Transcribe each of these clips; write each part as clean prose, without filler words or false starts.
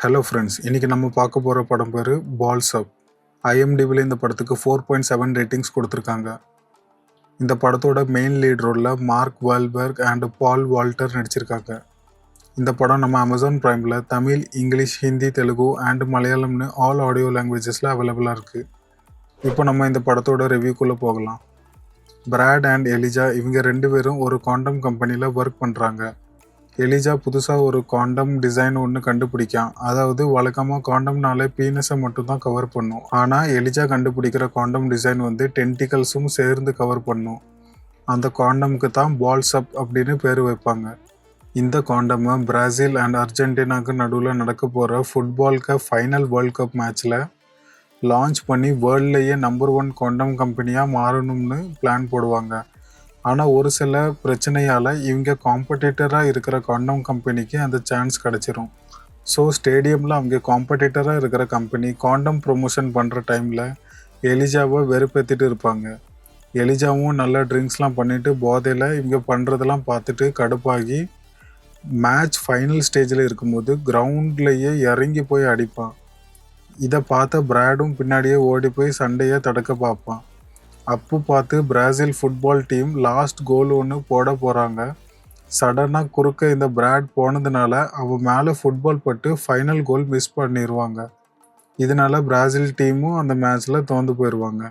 Hello friends, இன்றைக்கி நம்ம பார்க்க போகிற படம் பேர் பால்ஸ் அப். ஐஎம்டிபியில் இந்த படத்துக்கு 4.7 ரேட்டிங்ஸ் கொடுத்துருக்காங்க. இந்த படத்தோட மெயின் லீட் ரோலில் Mark Wahlberg and Paul Walter நடிச்சிருக்காங்க. இந்த படம் நம்ம அமேசான் ப்ரைமில் தமிழ், இங்கிலீஷ், ஹிந்தி, தெலுங்கு அண்ட் மலையாளம்னு ஆல் ஆடியோ லாங்குவேஜஸில் அவைலபிளாக இருக்குது. இப்போ நம்ம இந்த படத்தோட ரிவ்யூக்குள்ளே போகலாம். பிராட் அண்ட் எலிஜா இவங்க 2 பேரும் ஒரு காண்டம் கம்பெனியில் ஒர்க் பண்ணுறாங்க. எலிஜா புதுசாக ஒரு காண்டம் டிசைன் ஒன்று கண்டுபிடிக்கான். அதாவது வழக்கமாக காண்டம்னாலே பீனஸை மட்டும்தான் கவர் பண்ணும். ஆனால் எலிஜா கண்டுபிடிக்கிற காண்டம் டிசைன் வந்து டென்டிகல்ஸும் சேர்ந்து கவர் பண்ணும். அந்த காண்டமுக்கு தான் பால்ஸ் அப் அப்படின்னு பேர் வைப்பாங்க. இந்த காண்டமை பிரேசில் அண்ட் அர்ஜென்டினாவுக்கு நடுவில் நடக்க போகிற football cup final world cup மேட்ச்சில் லான்ச் பண்ணி வேர்ல்ட்லேயே நம்பர் 1 காண்டம் கம்பெனியாக மாறணும்னு பிளான் போடுவாங்க. ஆனால் ஒரு சில பிரச்சனையால் இவங்க காம்படிட்டராக இருக்கிற காண்டம் கம்பெனிக்கு அந்த சான்ஸ் கிடச்சிரும். ஸோ ஸ்டேடியமில் அவங்க காம்படிட்டராக இருக்கிற கம்பெனி காண்டம் ப்ரொமோஷன் பண்ணுற டைமில் எலிஜாவை வெறுப்பேற்றிட்டு இருப்பாங்க. எலிஜாவும் நல்ல ட்ரிங்க்ஸ்லாம் பண்ணிவிட்டு போதையில் இவங்க பண்ணுறதெல்லாம் பார்த்துட்டு கடுப்பாகி மேட்ச் ஃபைனல் ஸ்டேஜில் இருக்கும்போது கிரவுண்ட்லேயே இறங்கி போய் அடிப்பான். இதை பார்த்த பிராடும் பின்னாடியே ஓடி போய் சண்டையை தடுக்க பார்ப்பான். அப்போ பார்த்து பிரேசில் ஃபுட்பால் டீம் லாஸ்ட் கோல் ஒன்று போட போகிறாங்க. சடனாக குறுக்க இந்த பிராட் போனதுனால அவன் மேலே ஃபுட்பால் பட்டு ஃபைனல் கோல் மிஸ் பண்ணிடுவாங்க. இதனால பிரேசில் டீமும் அந்த மேட்ச்சில் தோற்று போயிடுவாங்க.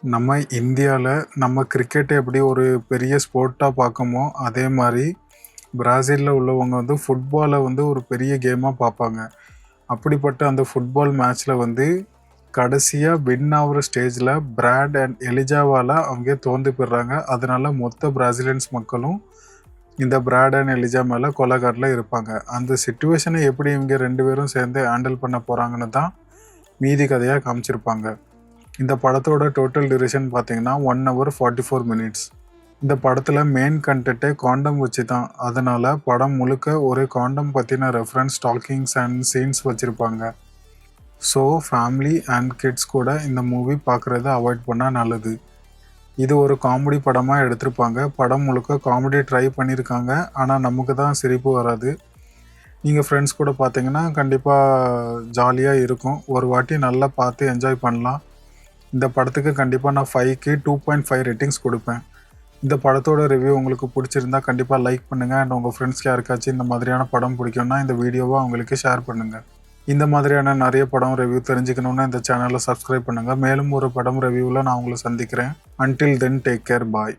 நம்ம இந்தியாவில் நம்ம கிரிக்கெட்டை எப்படி ஒரு பெரிய ஸ்போர்ட்டாக பார்க்கமோ அதே மாதிரி பிரேசிலில் உள்ளவங்க வந்து ஃபுட்பாலை வந்து ஒரு பெரிய கேமாக பார்ப்பாங்க. அப்படிப்பட்ட அந்த ஃபுட்பால் மேட்ச்சில் வந்து கடைசியாக வின் ஆகிற ஸ்டேஜில் பிராட் அண்ட் எலிஜாவால் அவங்க தோற்று போயிடுறாங்க. அதனால மொத்த பிரேசிலியன்ஸ் மக்களும் இந்த பிராட் அண்ட் எலிஜா மேலே கொலைகாரில் இருப்பாங்க. அந்த சிச்சுவேஷனை எப்படி இவங்க 2 பேரும் சேர்ந்து ஹேண்டில் பண்ண போகிறாங்கன்னு தான் மீதி கதையாக காமிச்சிருப்பாங்க. இந்த படத்தோட டோட்டல் டியூரேஷன் பார்த்தீங்கன்னா 1 hour 44 minutes. இந்த படத்தில் மெயின் கண்டென்ட்டே காண்டம் வச்சு தான். அதனால் படம் முழுக்க ஒரு காண்டம் பற்றின ரெஃபரன்ஸ், டாக்கிங்ஸ் அண்ட் சீன்ஸ் வச்சுருப்பாங்க. ஸோ ஃபேமிலி அண்ட் கிட்ஸ் கூட இந்த மூவி பார்க்குறத அவாய்ட் பண்ணால் நல்லது. இது ஒரு காமெடி படமாக எடுத்திருப்பாங்க. படம் முழுக்க காமெடி ட்ரை பண்ணியிருக்காங்க. ஆனால் நமக்கு தான் சிரிப்பு வராது. நீங்கள் ஃப்ரெண்ட்ஸ் கூட பார்த்தீங்கன்னா கண்டிப்பாக ஜாலியாக இருக்கும். ஒரு வாட்டி நல்லா பார்த்து என்ஜாய் பண்ணலாம். இந்த படத்துக்கு கண்டிப்பாக நான் 5க்கு 2.5 ரேட்டிங்ஸ் கொடுப்பேன். இந்த படத்தோட ரிவ்யூ உங்களுக்கு பிடிச்சிருந்தா கண்டிப்பாக லைக் பண்ணுங்கள். அண்ட் உங்கள் ஃப்ரெண்ட்ஸ்க்கு யாருக்காச்சும் இந்த மாதிரியான படம் பிடிக்கும்னா இந்த வீடியோவை அவங்களுக்கு ஷேர் பண்ணுங்கள். இந்த மாதிரியான நிறைய படம் ரிவ்யூ தெரிஞ்சுக்கணுன்னா இந்த சேனலை சப்ஸ்கிரைப் பண்ணுங்கள். மேலும் ஒரு படம் ரிவ்யூவில் நான் உங்களை சந்திக்கிறேன். அன்டில் தென் டேக் கேர், பாய்.